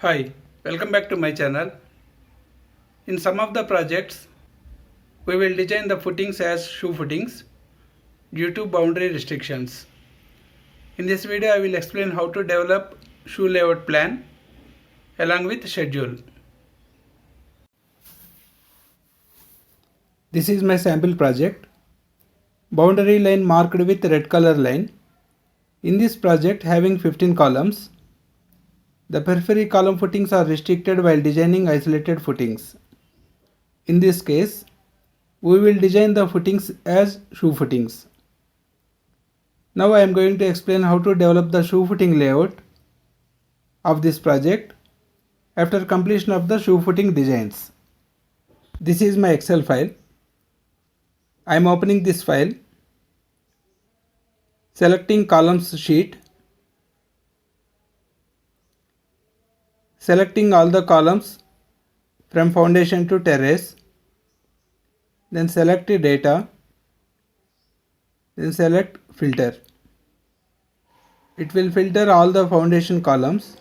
Hi, welcome back to my channel. In some of the projects, we will design the footings as shoe footings due to boundary restrictions. In this video, I will explain how to develop shoe layout plan along with schedule. This is my sample project. Boundary line marked with red color line. In this project having 15 columns, the periphery column footings are restricted while designing isolated footings. In this case, we will design the footings as shoe footings. Now I am going to explain how to develop the shoe footing layout of this project after completion of the shoe footing designs. This is my Excel file. I am opening this file, selecting columns sheet, selecting all the columns from foundation to terrace, then select data, then select filter. It will filter all the foundation columns.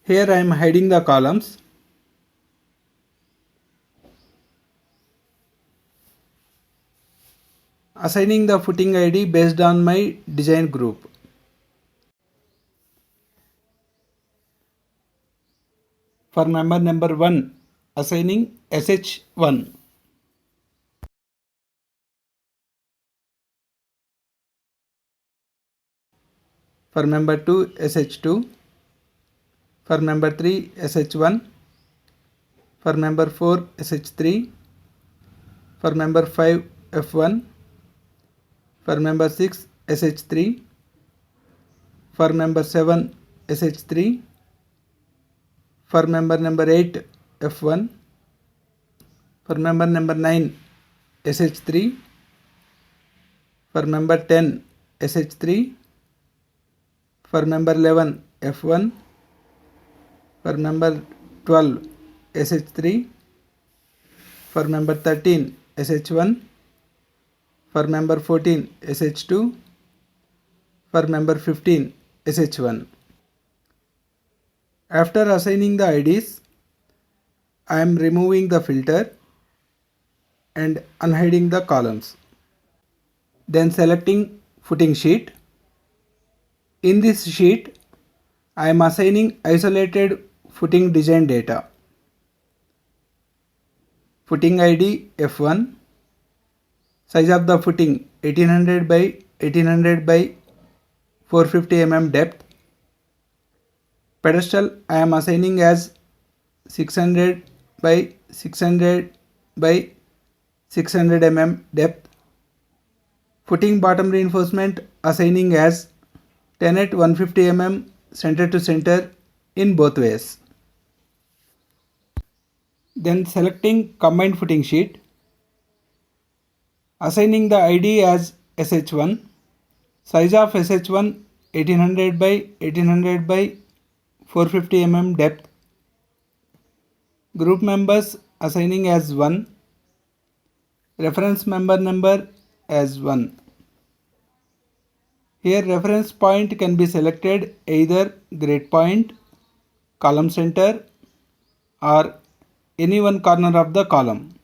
Here I am hiding the columns. Assigning the footing ID based on my design group. For member number 1, assigning SH1. For member 2, SH2. For member 3, SH1. For member 4, SH3. For member 5, F1. For member 6, SH3. For member 7, SH3. For member number 8, F1. For member number 9, SH3. For member 10, SH3. For member 11, F1. For member 12, SH3. For member 13, SH1. For member 14, SH2. For member 15, SH1. After assigning the IDs, I am removing the filter and unhiding the columns. Then selecting footing sheet. In this sheet, I am assigning isolated footing design data. Footing ID F1. Size of the footing 1800 by 1800 by 450 mm depth. Pedestal I am assigning as 600 by 600 by 600 mm depth. Footing bottom reinforcement assigning as 10 at 150 mm center to center in both ways. Then selecting combined footing sheet. Assigning the ID as SH1. Size of SH1 1800 by 1800 by 450 mm depth. Group members assigning as 1. Reference member number as 1. Here reference point can be selected either grid point, column center or any one corner of the column.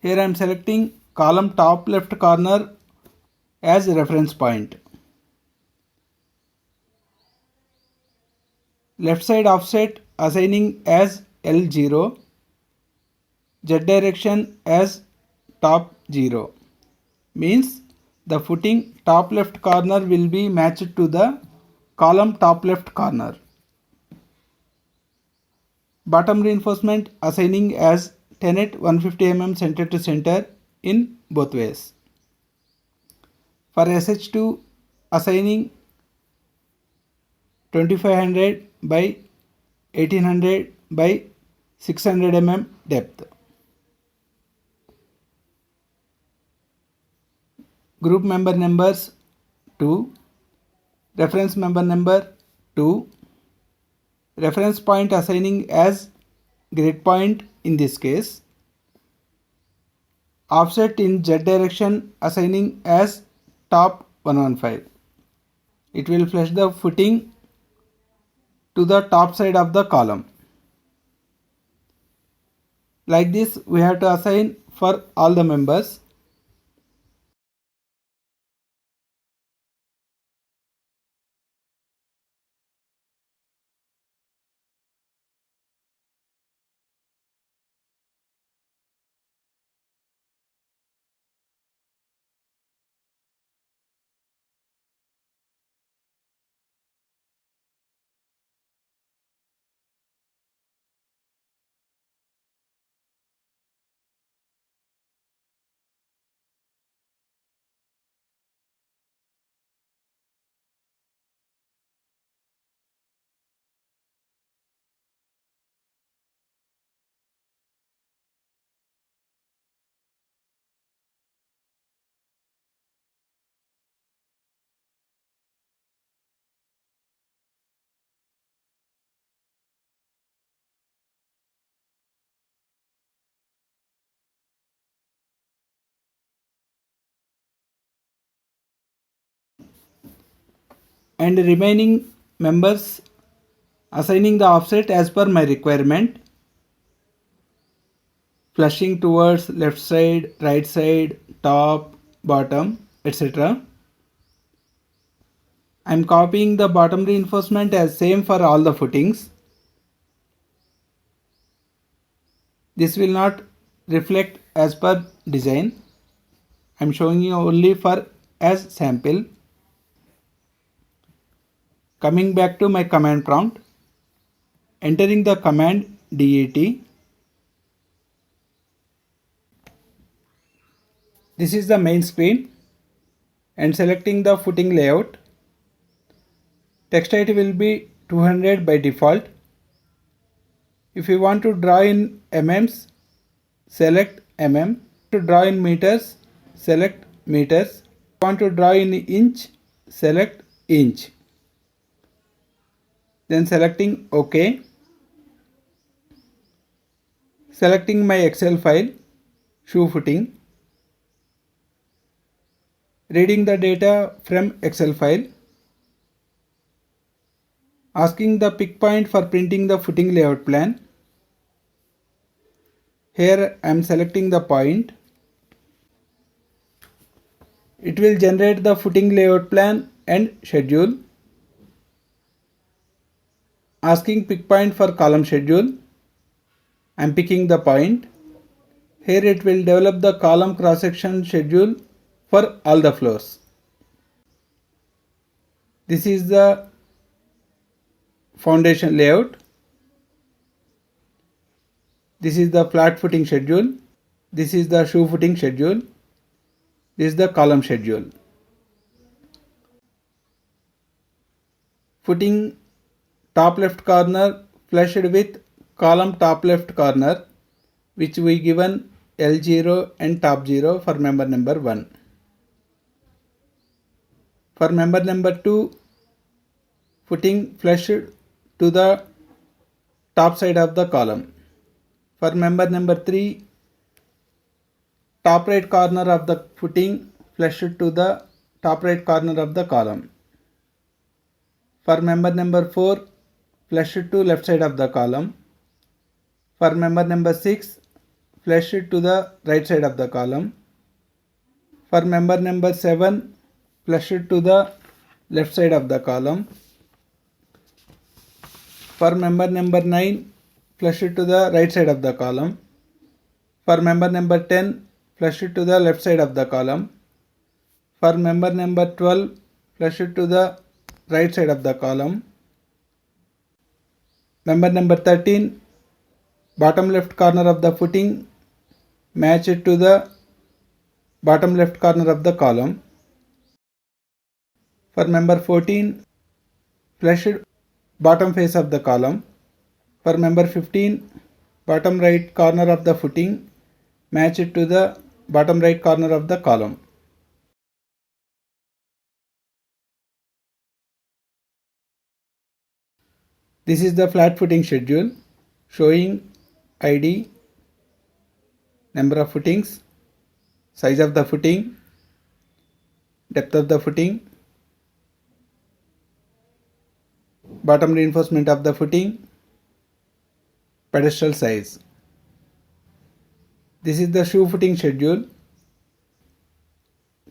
Here I am selecting column top left corner as reference point. Left side offset assigning as L0. Z direction as top 0. Means the footing top left corner will be matched to the column top left corner. Bottom reinforcement assigning as 10 at 150 mm center to center in both ways. For SH2 assigning 2500 by 1800 by 600 mm depth. Group member numbers 2. Reference member number 2. Reference point assigning as grid point in this case. offset in Z direction, assigning as top 115. It will flush the footing to the top side of the column. Like this we have to assign for all the members. And remaining members assigning the offset as per my requirement, flushing towards left side, right side, top, bottom, etc. I am copying the bottom reinforcement as same for all the footings. This will not reflect as per design. I am showing you only for as sample. Coming back to my command prompt, entering the command DET. This is the main screen, and selecting the footing layout. Text height will be 200 by default. If you want to draw in mm, select mm. To draw in meters, select meters. If you want to draw in inch, select inch. Then selecting OK. Selecting my Excel file, shoe footing. Reading the data from Excel file. Asking the pick point for printing the footing layout plan. Here I am selecting the point. It will generate the footing layout plan and schedule. Asking pick point for column schedule. I am picking the point. Here it will develop the column cross section schedule for all the floors. This is the foundation layout. This is the flat footing schedule. This is the shoe footing schedule. This is the column schedule. Footing top left corner flushed with column top left corner, which we given L0 and top 0 for member number 1. For member number 2, footing flushed to the top side of the column. For member number 3, top right corner of the footing flushed to the top right corner of the column. For member number 4, flushed to left side of the column. For member number 6, flushed to the right side of the column. For member number 7, flushed to the left side of the column. For member number 9, flushed to the right side of the column. For member number 10, flushed to the left side of the column. For member number 12, flushed to the right side of the column. Member number 13, bottom left corner of the footing matched to the bottom left corner of the column. For member 14, flushed bottom face of the column. For member 15, bottom right corner of the footing matched to the bottom right corner of the column. This is the flat footing schedule showing ID, number of footings, size of the footing, depth of the footing, bottom reinforcement of the footing, pedestal size. This is the shoe footing schedule.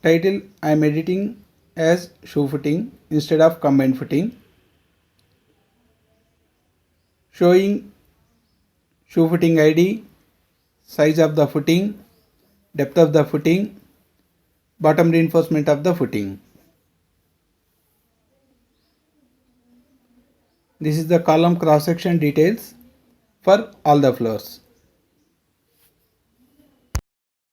Title: I am editing as shoe footing instead of combined footing. Showing shoe footing ID, size of the footing, depth of the footing, bottom reinforcement of the footing. This is the column cross section details for all the floors.